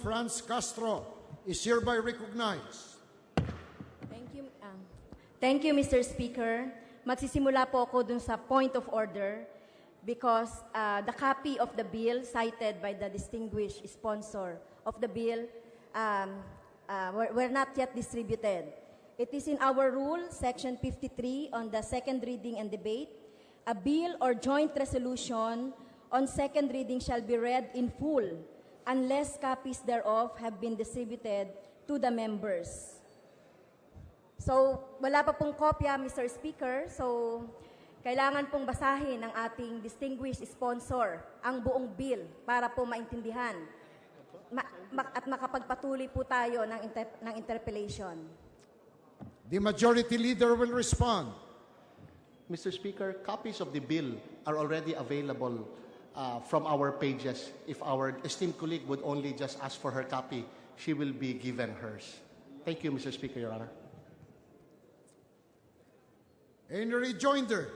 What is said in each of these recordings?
Franz Castro is hereby recognized. Thank you, Mr. Speaker. Magsisimula po ako dun sa point of order because the copy of the bill cited by the distinguished sponsor of the bill were not yet distributed. It is in our rule, Section 53, on the second reading and debate. A bill or joint resolution on second reading shall be read in full unless copies thereof have been distributed to the members. So, wala pa pong kopya, Mr. Speaker. So, kailangan pong basahin ng ating distinguished sponsor ang buong bill para po maintindihan at makapagpatuloy po tayo ng interpellation. The Majority Leader will respond. Mr. Speaker, copies of the bill are already available from our pages. If our esteemed colleague would only just ask for her copy, she will be given hers. Thank you, Mr. Speaker, Your Honor. A rejoinder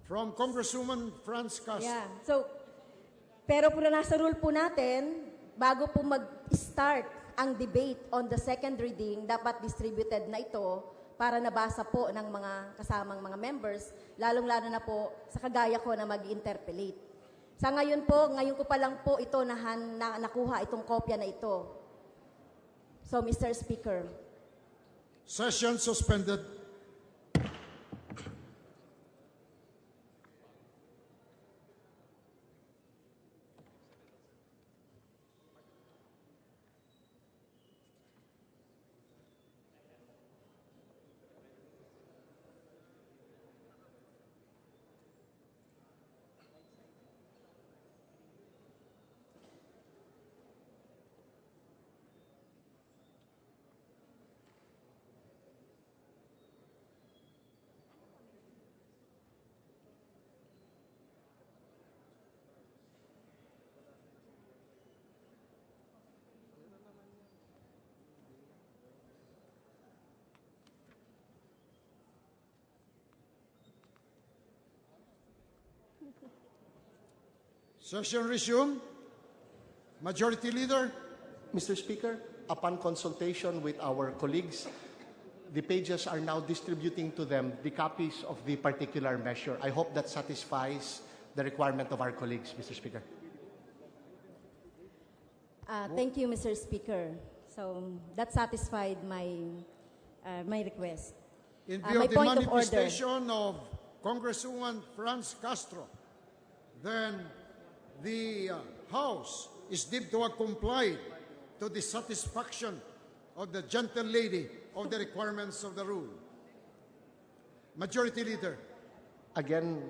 from Congresswoman Franz Castro. Yeah. So, pero po na nasa rule po natin, bago po mag-start ang debate on the second reading, dapat distributed na ito para nabasa po ng mga kasamang mga members, lalong-lalo na po sa kagaya ko na mag-interpellate. Sa ngayon po, ngayon ko pa lang po ito nakuha itong kopya na ito. So, Mr. Speaker. Session suspended. Session resumed. Majority Leader. Mr. Speaker, upon consultation with our colleagues, the pages are now distributing to them the copies of the particular measure. I hope that satisfies the requirement of our colleagues, Mr. Speaker. Thank you, Mr. Speaker. So, that satisfied my request. In view my of the point of order. manifestation of Congresswoman Franz Castro, then the House is deemed to have complied to the satisfaction of the gentle lady of the requirements of the rule. Majority Leader. Again,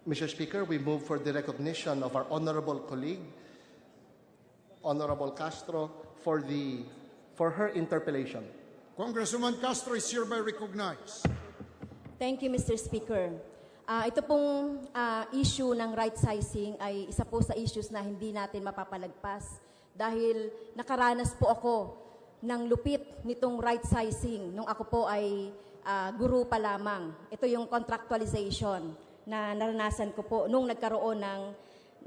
Mr. Speaker, we move for the recognition of our honorable colleague, Honorable Castro, for her interpellation. Congresswoman Castro is hereby recognized. Thank you, Mr. Speaker. Ito pong issue ng rightsizing ay isa po sa issues na hindi natin mapapalagpas dahil nakaranas po ako ng lupit nitong rightsizing nung ako po ay guru pa lamang. Ito yung contractualization na naranasan ko po nung nagkaroon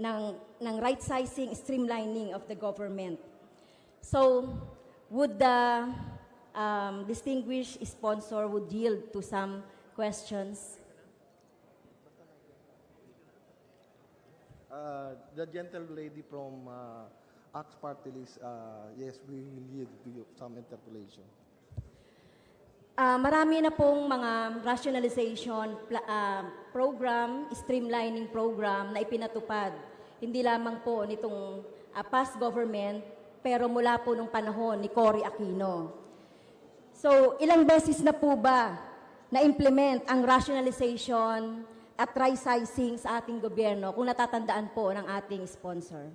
ng rightsizing, streamlining of the government. So, would the distinguished sponsor would yield to some questions? The gentle lady from Act Party List, yes, we will yield to you some interpellation. Marami na pong mga rationalization program, streamlining program na ipinatupad. Hindi lamang po nitong past government, pero mula po nung panahon ni Cory Aquino. So, ilang beses na po ba na-implement ang rationalization at rightsizing sa ating gobyerno, kung natatandaan po ng ating sponsor?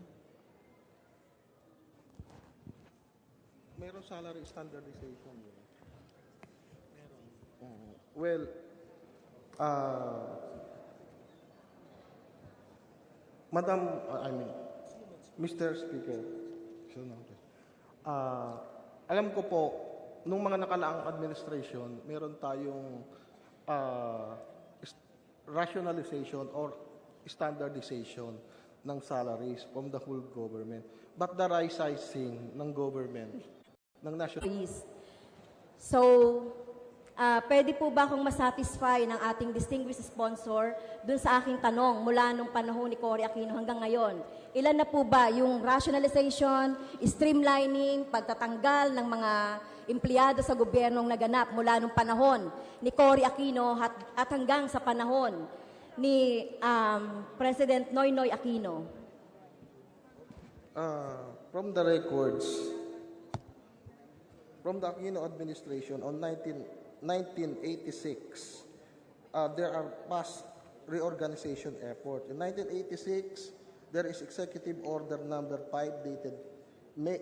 Mayroon salary standardization. Well, Madam, Mr. Speaker, alam ko po, nung mga nakalaang administration, meron tayong rationalization or standardization ng salaries from the whole government. But the rightsizing ng government, ng national... Please. So, pwede po ba akong masatisfy ng ating distinguished sponsor dun sa aking tanong mula nung panahon ni Cory Aquino hanggang ngayon? Ilan na po ba yung rationalization, streamlining, pagtatanggal ng mga empleyado sa gobyernong naganap mula nung panahon ni Cory Aquino at hanggang sa panahon ni President Noynoy Aquino? From the records, from the Aquino administration on 1986, there are past reorganization effort. In 1986, there is Executive Order Number 5 dated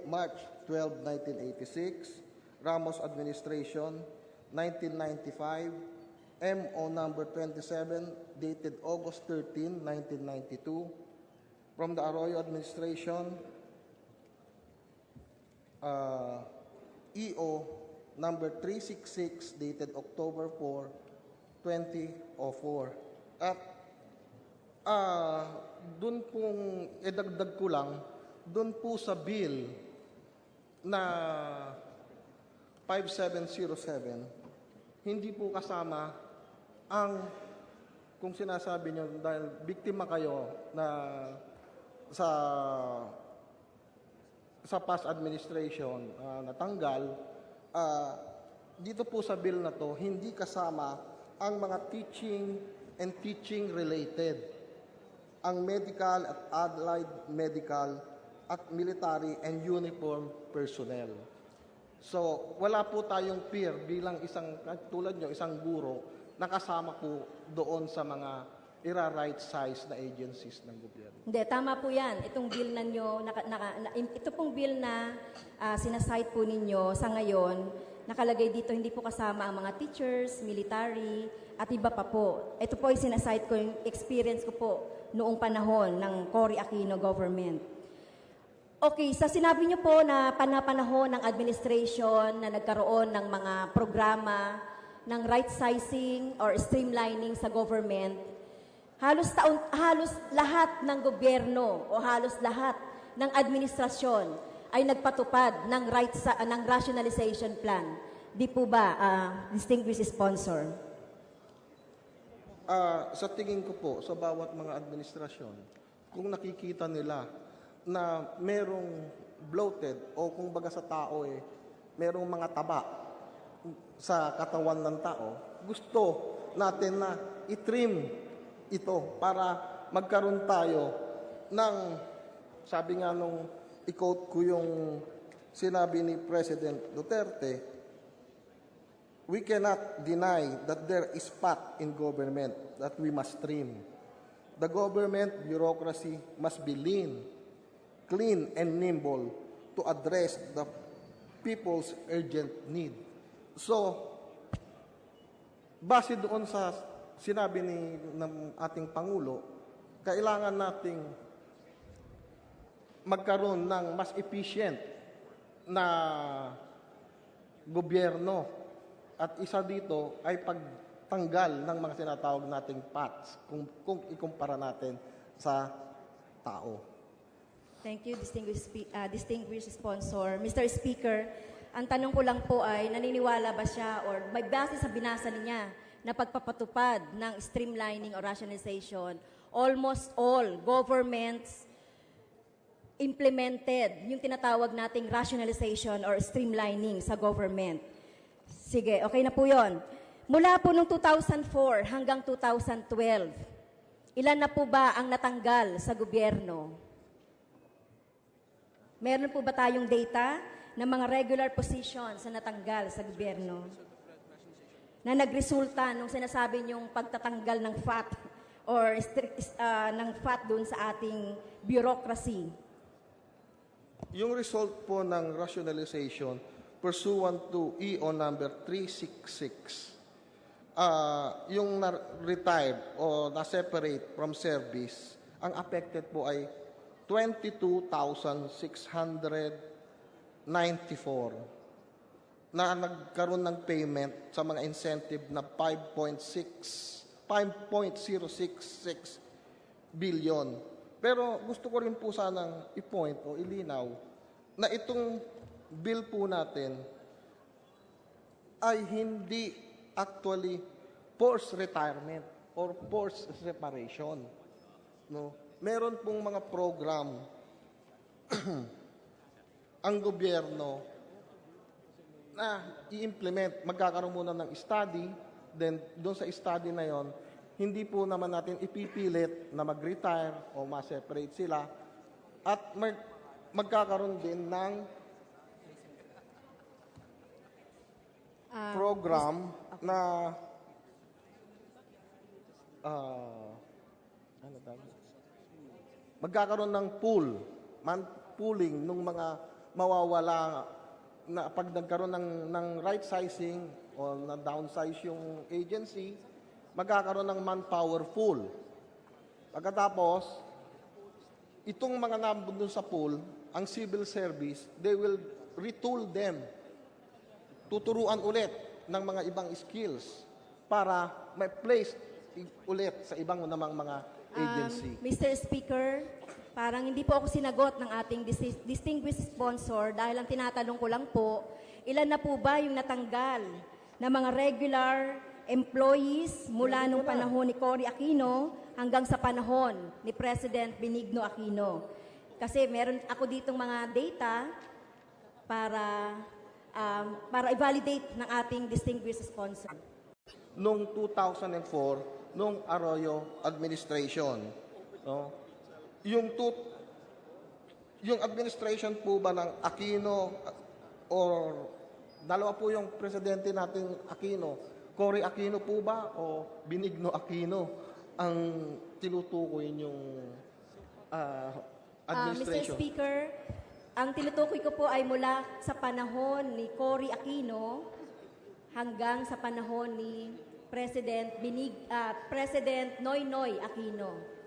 March 12, 1986. Ramos Administration, 1995. MO Number 27 dated August 13, 1992. From the Arroyo Administration, EO number 366 dated October 4, 2004. At dun pong idagdag ko lang, dun po sa bill na 5707, hindi po kasama ang, kung sinasabi nyo, dahil biktima kayo na sa past administration natanggal, dito po sa bill na to, hindi kasama ang mga teaching and teaching related, ang medical at allied medical at military and uniform personnel. So, wala po tayong peer bilang isang, tulad nyo, isang guro, nakasama po doon sa mga ira-right-size na agencies ng gobyerno. Hindi, tama po yan. Itong bill na nyo, ito pong bill na sinasite po ninyo sa ngayon, nakalagay dito, hindi po kasama ang mga teachers, military, at iba pa po. Ito po ay sinasite ko, yung experience ko po noong panahon ng Cory Aquino government. Okay, sa sinabi niyo po na panahon ng administration na nagkaroon ng mga programa ng right-sizing or streamlining sa government, halos lahat ng gobyerno o halos lahat ng administrasyon ay nagpatupad ng rationalization plan. Di po ba, distinguished sponsor? Sa tingin ko po, sa bawat mga administrasyon, kung nakikita nila na merong bloated o kung baga sa tao merong mga taba sa katawan ng tao, gusto natin na i-trim ito para magkaroon tayo ng, sabi nga nung i-quote ko yung sinabi ni President Duterte, we cannot deny that there is fat in government that we must trim. The government bureaucracy must be lean, clean, and nimble to address the people's urgent need. So, base doon sa sinabi ng ating Pangulo, kailangan nating magkaroon ng mas efficient na gobyerno. At isa dito ay pagtanggal ng mga tinatawag nating PATs kung ikumpara natin sa tao. Thank you, distinguished sponsor. Mr. Speaker, ang tanong ko lang po ay naniniwala ba siya or may base sa binasa niya na pagpapatupad ng streamlining or rationalization, almost all governments implemented yung tinatawag nating rationalization or streamlining sa government. Sige, okay na po yon. Mula po noong 2004 hanggang 2012, ilan na po ba ang natanggal sa gobyerno? Meron po ba tayong data ng mga regular positions na natanggal sa gobyerno? Na nagresulta nung sinasabi niyong pagtatanggal ng fat or ng fat dun sa ating bureaucracy? Yung result po ng rationalization pursuant to EO number 366, yung na-retired o na-separate from service, ang affected po ay 22,694 na nagkaroon ng payment sa mga incentive na 5.066 billion Pero gusto ko rin po sanang i-point o ilinaw na itong bill po natin ay hindi actually forced retirement or forced separation. No? Meron pong mga program ang gobyerno na i-implement. Magkakaroon muna ng study, then doon sa study na yon, hindi po naman natin ipipilit na mag-retire o ma-separate sila at magkakaroon din ng program na ano tawag? Magkakaroon ng pooling ng mga mawawala na pag nagkaroon ng right-sizing o na downsize yung agency, magkakaroon ng manpower pool. Pagkatapos, itong mga nandun sa pool, ang civil service, they will retool them. Tuturuan ulit ng mga ibang skills para may place ulit sa ibang namang mga agency. Mr. Speaker, parang hindi po ako sinagot ng ating distinguished sponsor dahil ang tinatanong ko lang po, ilan na po ba yung natanggal na mga regular employees mula nung panahon ni Cory Aquino hanggang sa panahon ni President Benigno Aquino? Kasi meron ako ditong mga data para i-validate ng ating distinguished sponsor. Noong 2004, noong Arroyo administration, no? Yung administration po ba ng Aquino or dalawa po yung presidente natin Aquino, Cory Aquino po ba o Benigno Aquino ang tinutukoy yung administration? Mr. Speaker, ang tinutukoy ko po ay mula sa panahon ni Cory Aquino hanggang sa panahon ni President Noynoy Aquino.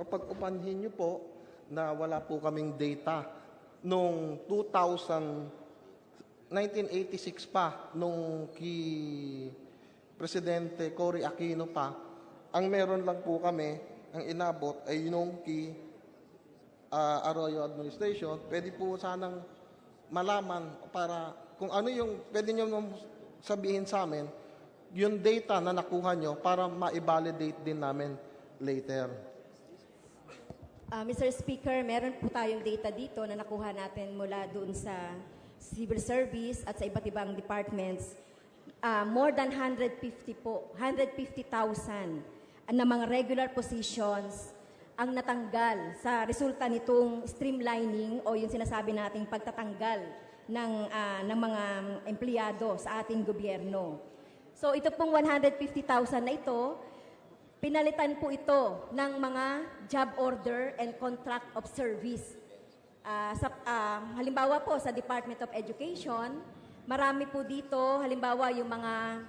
Kapag upanhin nyo po na wala po kaming data nung 1986 pa, nung Presidente Cory Aquino pa, ang meron lang po kami, ang inabot ay nung Arroyo administration. Pwede po sanang malaman para kung ano yung pwede nyo sabihin sa amin, yung data na nakuha nyo para ma-validate din namin later. Mr. Speaker, meron po tayong data dito na nakuha natin mula doon sa civil service at sa iba't ibang departments. More than 150,000 na mga regular positions ang natanggal sa resulta nitong streamlining o yung sinasabi nating pagtatanggal ng mga empleyado sa ating gobyerno. So ito pong 150,000 na ito, pinalitan po ito ng mga job order and contract of service. Halimbawa po sa Department of Education, marami po dito, halimbawa yung mga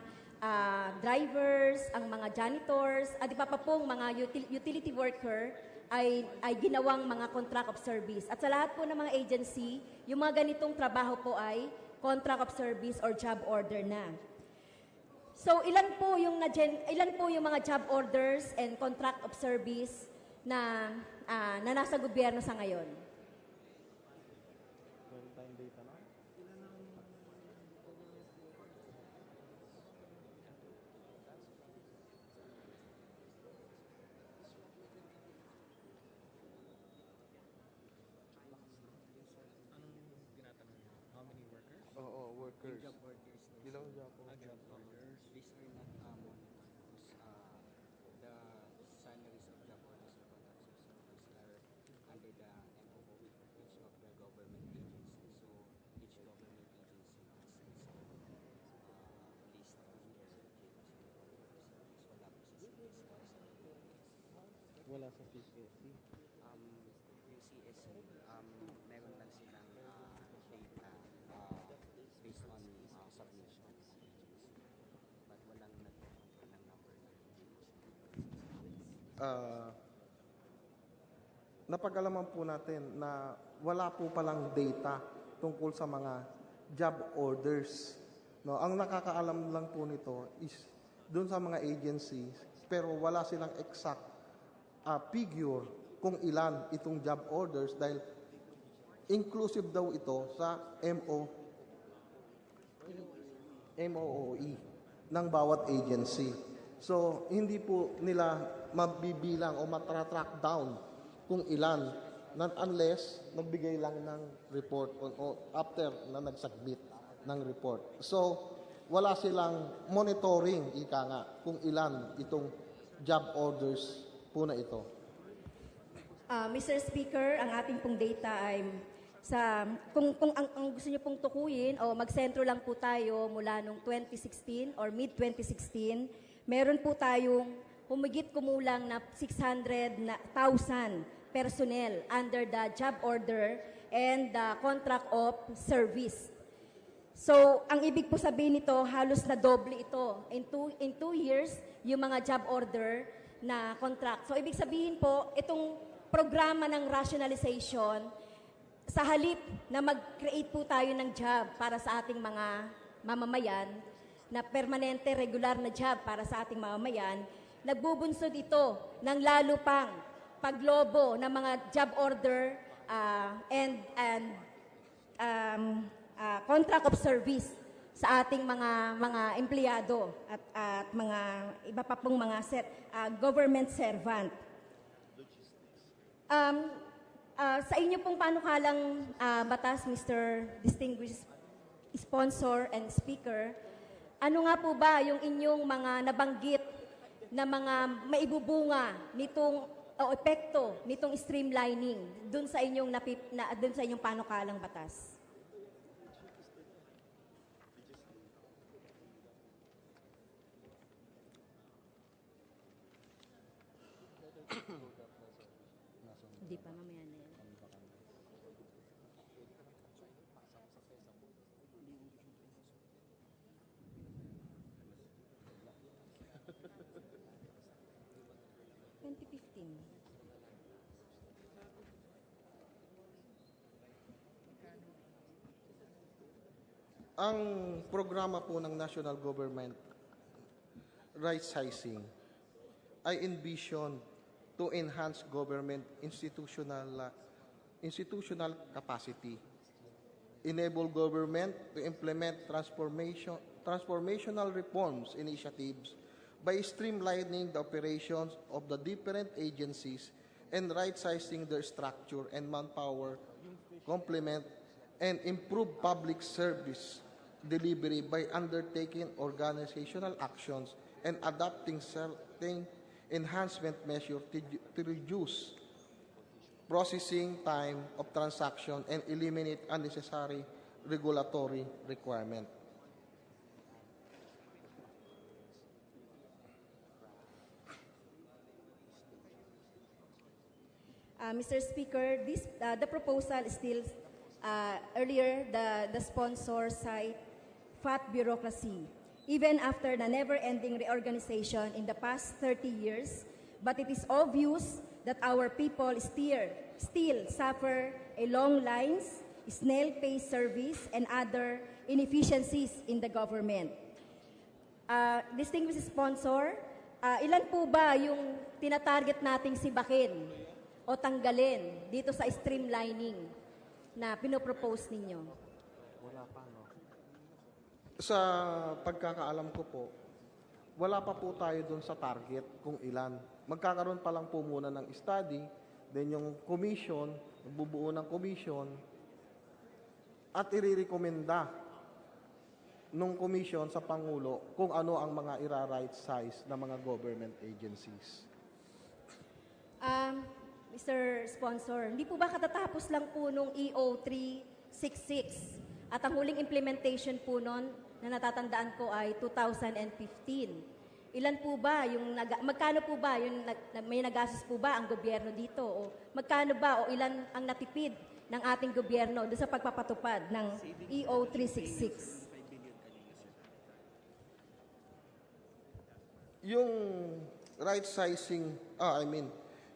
drivers, ang mga janitors, at iba pa pong mga utility worker ay ginawang mga contract of service. At sa lahat po ng mga agency, yung mga ganitong trabaho po ay contract of service or job order na. So ilan po yung mga job orders and contract of service na nasa gobyerno sa ngayon? Workers. Ilang job orders? These are not the salaries of job orders and contracts of service are under the MOO, each of the government agencies. So each government agency has its list of their JOC wala po sa CSC. Wala sa CSC. Yung PSU, meron lang silang data based on submissions agency. But walang nagpo-control ng number ng Ah, napag-alaman po natin na wala po palang data tungkol sa mga job orders. No, ang nakakaalam lang po nito is doon sa mga agencies, pero wala silang exact figure kung ilan itong job orders dahil inclusive daw ito sa MOOE ng bawat agency. So, hindi po nila mabibilang o matratrack down kung ilan unless nagbigay lang ng report o after na nagsubmit ng report. So, wala silang monitoring, ika nga, kung ilan itong job orders po na ito. Mr. Speaker, ang ating pong data ay kung ang gusto niyo pong tukuyin o magsentro lang po tayo mula nung 2016 or mid-2016, meron po tayong humigit kumulang na 600,000 personnel under the job order and the contract of service. So, ang ibig po sabihin nito, halos na doble ito. In two years, yung mga job order na contract. So, ibig sabihin po, itong programa ng rationalization, sa halip na mag-create po tayo ng job para sa ating mga mamamayan, na permanente, regular na job para sa ating mamamayan, nagbubunsod ito ng lalo pang paglobo ng mga job order and contract of service sa ating mga empleyado at mga iba pa pong mga government servant. Sa inyo pong panukalang batas, Mr. Distinguished Sponsor and Speaker, ano nga po ba yung inyong mga nabanggit na mga maibubunga nitong o epekto nitong streamlining dun sa inyong dun sa inyong panukalang batas? Hindi pa, mamaya na yan. Ang programa po ng national government, Rightsizing, ay envision to enhance government institutional capacity, enable government to implement transformational reforms initiatives by streamlining the operations of the different agencies and right-sizing their structure and manpower complement and improve public service delivery by undertaking organizational actions and adopting certain enhancement measures to reduce processing time of transaction and eliminate unnecessary regulatory requirement. Mr. Speaker, the proposal is still earlier the sponsor cite fat bureaucracy, even after the never-ending reorganization in the past 30 years. But it is obvious that our people still suffer a long lines, snail-paced service, and other inefficiencies in the government. Distinguished sponsor, ilan po ba yung tinatarget nating sibakin o tanggalin dito sa streamlining na pinopropose ninyo? Wala pa, no? Sa pagkakaalam ko po, wala pa po tayo dun sa target kung ilan. Magkakaroon pa lang po muna ng study, then yung commission, bubuo ng commission, at irirekomenda nung commission sa Pangulo kung ano ang mga ira-right size ng mga government agencies. Mr. Sponsor, hindi po ba katatapos lang po nung EO 366 at ang huling implementation po nun na natatandaan ko ay 2015. Ilan po ba magkano po ba may nagastos po ba ang gobyerno dito? O magkano ba o ilan ang natipid ng ating gobyerno doon sa pagpapatupad ng EO 366? Yung rightsizing,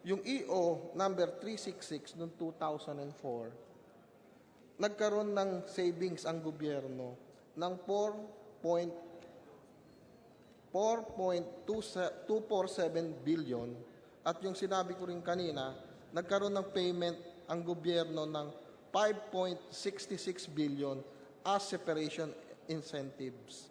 yung EO number 366 noong 2004, nagkaroon ng savings ang gobyerno ng 4.247 billion, at yung sinabi ko rin kanina, nagkaroon ng payment ang gobyerno ng 5.66 billion as separation incentives.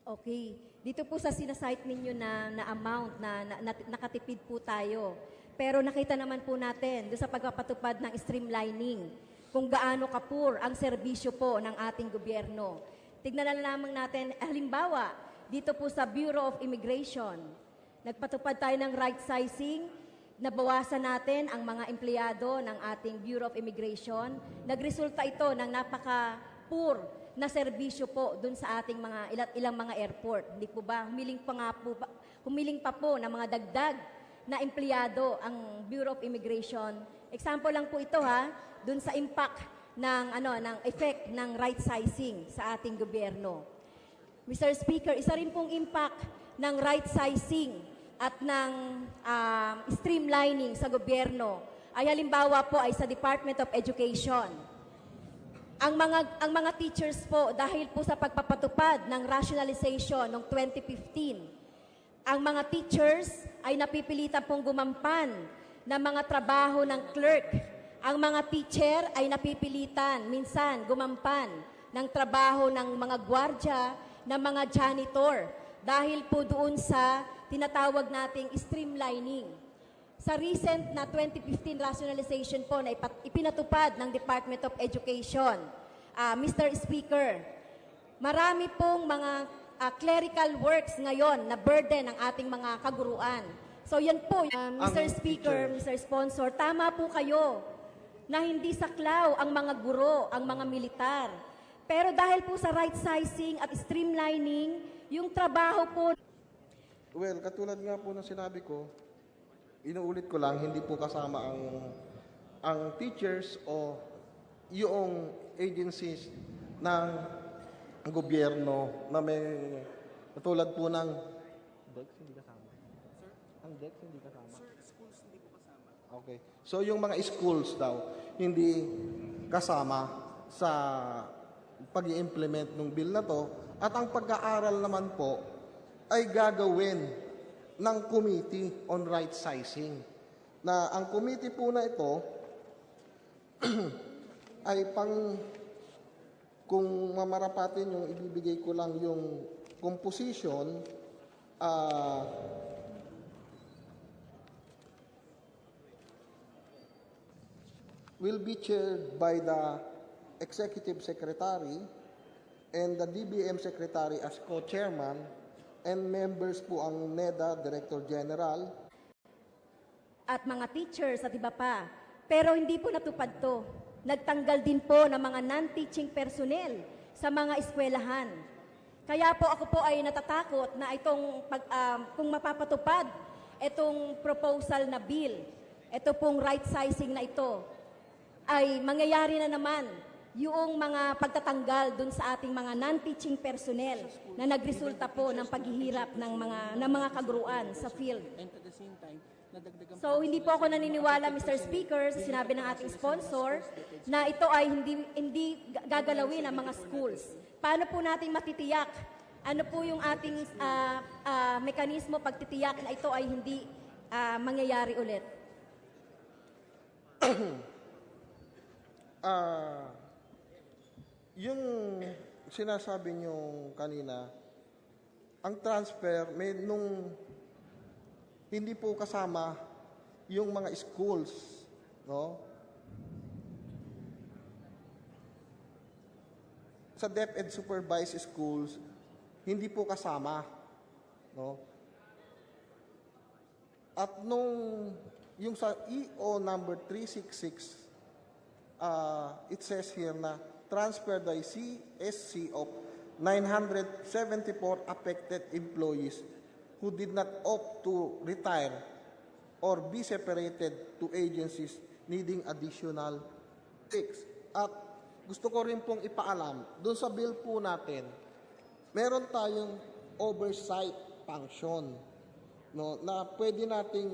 Okay. Dito po sa sinasite ninyo na amount na nakatipid po tayo. Pero nakita naman po natin doon sa pagpapatupad ng streamlining kung gaano kapur ang serbisyo po ng ating gobyerno. Tignan na lamang natin, halimbawa, dito po sa Bureau of Immigration, nagpatupad tayo ng rightsizing, nabawasan natin ang mga empleyado ng ating Bureau of Immigration. Nagresulta ito ng napaka-poor na serbisyo po dun sa ating mga ilang mga airport. Hindi po ba? Humiling pa po ng mga dagdag na empleyado ang Bureau of Immigration. Example lang po ito dun sa impact ng effect ng rightsizing sa ating gobyerno. Mr. Speaker, isa rin pong impact ng rightsizing at ng streamlining sa gobyerno ay halimbawa po ay sa Department of Education. Ang mga teachers po, dahil po sa pagpapatupad ng rationalization noong 2015, ang mga teachers ay napipilitan pong gumampan ng mga trabaho ng clerk. Ang mga teacher ay napipilitan minsan gumampan ng trabaho ng mga gwardya, ng mga janitor, dahil po doon sa tinatawag nating streamlining. Sa recent na 2015 rationalization po na ipinatupad ng Department of Education, Mr. Speaker, marami pong mga clerical works ngayon na burden ng ating mga kaguruan. So yan po, Mr. Speaker, Mr. Sponsor, tama po kayo na hindi saklaw ang mga guro, ang mga militar. Pero dahil po sa rightsizing at streamlining, yung trabaho po... Well, katulad nga po ng sinabi ko, inuulit ko lang, hindi po kasama ang teachers o yung agencies ng gobyerno na may katulad po ng DEX hindi kasama. Sir? Ang DEX hindi kasama. Sir, schools hindi po kasama. Okay. So yung mga schools daw hindi kasama sa pag-i-implement ng bill na to, at ang pag-aaral naman po ay gagawin ng Committee on Rightsizing. Na ang committee po na ito ay kung mamarapatin yung ibibigay ko lang yung composition, will be chaired by the Executive Secretary and the DBM Secretary as co-chairman, and members po ang NEDA, Director General. At mga teachers at iba pa. Pero hindi po natupad to. Nagtanggal din po ng mga non-teaching personnel sa mga eskwelahan. Kaya po ako po ay natatakot na kung mapapatupad itong proposal na bill, ito pong rightsizing na ito, ay mangyayari na naman yung mga pagtatanggal dun sa ating mga non-teaching personnel na nagresulta po ng paghihirap ng mga kaguruan sa field. So hindi po ako naniniwala, Mr. Speaker, sa sinabi ng ating sponsor na ito ay hindi gagalawin ng mga schools. Paano po natin matitiyak? Ano po yung ating mekanismo pagtitiyak na ito ay hindi mangyayari ulit? Yung sinasabi nyo kanina, ang transfer, hindi po kasama yung mga schools, no? Sa DepEd supervised schools, hindi po kasama, no? At yung sa EO number 366, it says here na transfer the CSC of 974 affected employees who did not opt to retire or be separated to agencies needing additional fix. At gusto ko rin pong ipaalam, doon sa bill po natin, meron tayong oversight function, no, na pwede nating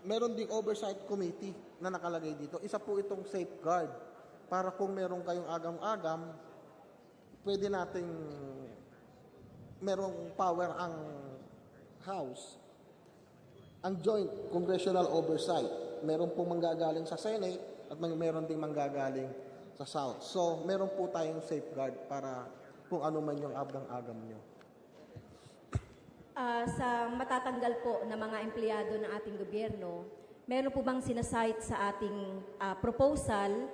meron ding oversight committee na nakalagay dito. Isa po itong safeguard para kung meron kayong agam-agam, pwede nating merong power ang House, ang joint congressional oversight. Meron pong manggagaling sa Senate at meron ding manggagaling sa South. So, meron po tayong safeguard para kung ano man yung agam-agam nyo. Sa matatanggal po na mga empleyado ng ating gobyerno, meron po bang sinasite sa ating proposal,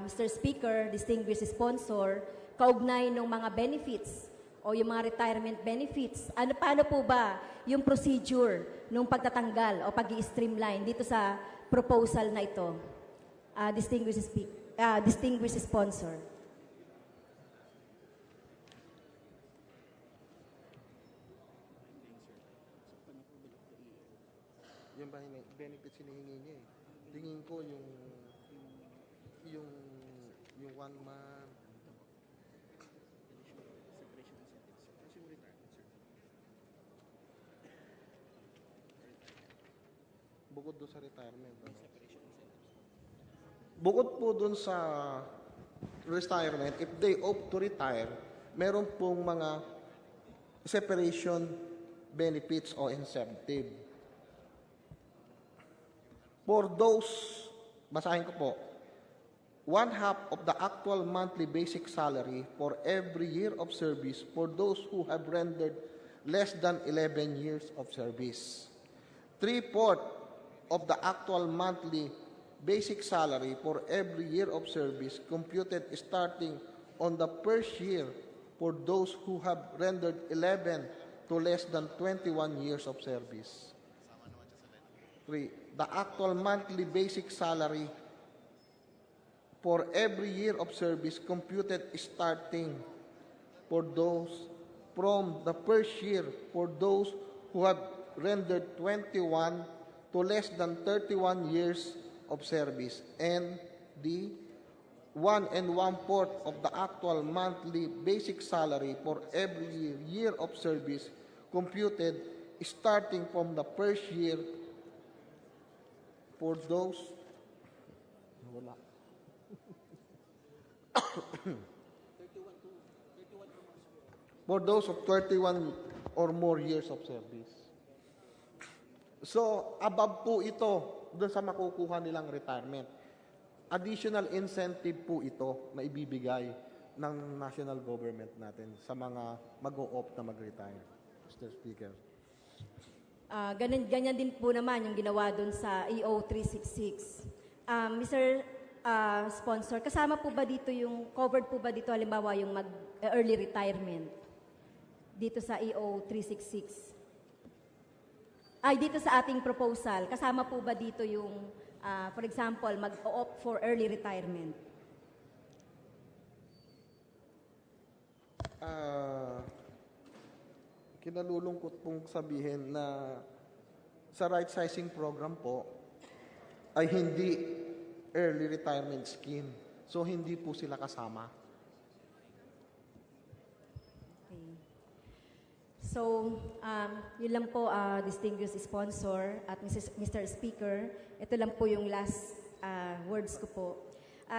Mr. Speaker, distinguished sponsor, kaugnay ng mga benefits o yung mga retirement benefits? Paano po ba yung procedure ng pagtatanggal o pag-i-streamline dito sa proposal na ito, distinguished sponsor? Yung ba benefits hinihingi niya eh. Tingin ko yung 1 month. Bukod doon sa retirement. Ano? Bukod po doon sa retirement, if they opt to retire, meron pong mga separation benefits o incentive. For those, basahin ko po, 1/2 of the actual monthly basic salary for every year of service for those who have rendered less than 11 years of service. 3/4 of the actual monthly basic salary for every year of service computed starting on the first year for those who have rendered 11 to less than 21 years of service. 3. The actual monthly basic salary for every year of service computed starting for those from the first year for those who have rendered 21 to less than 31 years of service, and the 1 1/4 of the actual monthly basic salary for every year of service computed starting from the first year for those for those of 31 or more years of service. So, above po ito doon sa makukuha nilang retirement. Additional incentive po ito na ibibigay ng national government natin sa mga mag-o-opt na mag-retire. Mr. Speaker. Ganyan din po naman yung ginawa doon sa EO 366. Mr. Sponsor, kasama po ba dito yung, covered po ba dito halimbawa yung early retirement dito sa EO 366? Ay, dito sa ating proposal, kasama po ba dito yung, for example, mag-opt for early retirement? Kinalulungkot pong sabihin na sa rightsizing program po ay hindi early retirement scheme. So, hindi po sila kasama. Okay. So, yun lang po, distinguished sponsor at Mr. Speaker. Ito lang po yung last words ko po.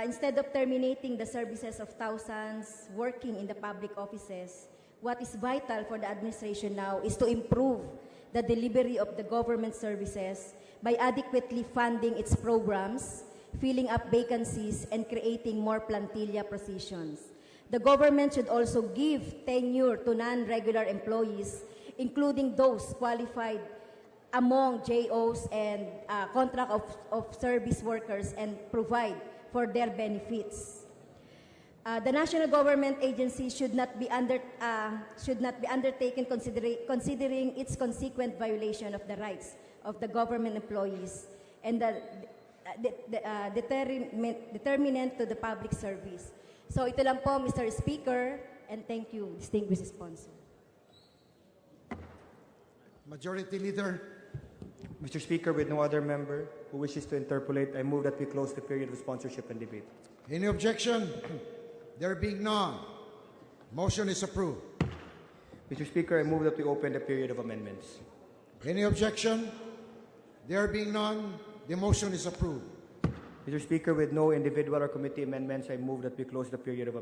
Instead of terminating the services of thousands working in the public offices, what is vital for the administration now is to improve the delivery of the government services by adequately funding its programs, filling up vacancies, and creating more plantilla positions. The government should also give tenure to non-regular employees, including those qualified among JOs and contract of service workers, and provide for their benefits. The national government agency should not be undertaken considering its consequent violation of the rights of the government employees, and determinant to the public service. So ito lang po, Mr. Speaker, and thank you, distinguished sponsor. Majority Leader. Mr. Speaker, with no other member who wishes to interpolate, I move that we close the period of sponsorship and debate. Any objection? There being none, motion is approved. Mr. Speaker, I move that we open the period of amendments. Any objection? There being none, the motion is approved. Mr. Speaker, with no individual or committee amendments, I move that we close the period of